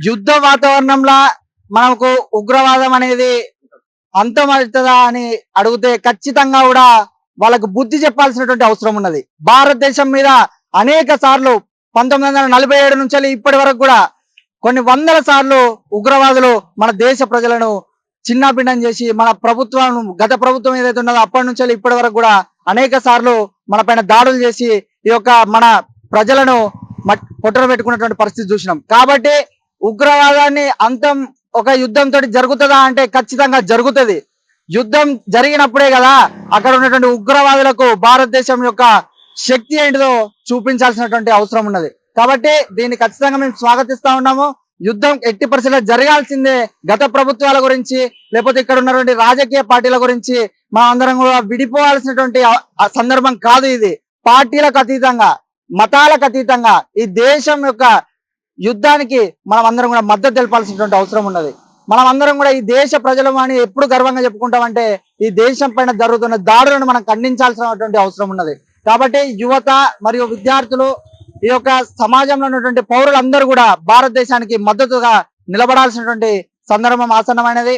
యుద్ధ వాతావరణంలో మనకు ఉగ్రవాదం అనేది అంతమవుతుందా అని అడిగితే ఖచ్చితంగా కూడా వాళ్ళకు బుద్ధి చెప్పాల్సినటువంటి అవసరం ఉన్నది. భారతదేశం మీద అనేక సార్లు 1947 నుంచి ఇప్పటి వరకు కూడా కొన్ని వందల సార్లు ఉగ్రవాదులు మన దేశ ప్రజలను చిన్నాభిన్నం చేసి మన ప్రభుత్వం గత ప్రభుత్వం ఏదైతే ఉన్నదో అప్పటి నుంచి ఇప్పటి వరకు కూడా అనేక సార్లు మన పైన దాడులు చేసి ఈ యొక్క మన ప్రజలను పొట్టన పెట్టుకున్నటువంటి పరిస్థితి చూసినాం. కాబట్టి ఉగ్రవాదాన్ని అంతం ఒక యుద్ధంతో జరుగుతుందా అంటే ఖచ్చితంగా జరుగుతుంది. యుద్ధం జరిగినప్పుడే కదా అక్కడ ఉన్నటువంటి ఉగ్రవాదులకు భారతదేశం యొక్క శక్తి ఏంటిదో చూపించాల్సినటువంటి అవసరం ఉన్నది. కాబట్టి దీన్ని ఖచ్చితంగా మేము స్వాగతిస్తా ఉన్నాము. యుద్ధం ఎట్టి పరిస్థితుల్లో జరగాల్సిందే. గత ప్రభుత్వాల గురించి లేకపోతే ఇక్కడ ఉన్నటువంటి రాజకీయ పార్టీల గురించి మనం అందరం కూడా విడిపోవాల్సినటువంటి సందర్భం కాదు ఇది. పార్టీలకు అతీతంగా, మతాలకు అతీతంగా ఈ దేశం యొక్క యుద్ధానికి మనం అందరం కూడా మద్దతు తెలపాల్సినటువంటి అవసరం ఉన్నది. మనం అందరం కూడా ఈ దేశ ప్రజలు అని ఎప్పుడు గర్వంగా చెప్పుకుంటామంటే ఈ దేశం పైన జరుగుతున్న దాడులను మనం ఖండించాల్సినటువంటి అవసరం ఉన్నది. కాబట్టి యువత మరియు విద్యార్థులు ఈ యొక్క సమాజంలో ఉన్నటువంటి పౌరులందరూ కూడా భారతదేశానికి మద్దతుగా నిలబడాల్సినటువంటి సందర్భం ఆసన్నమైనది.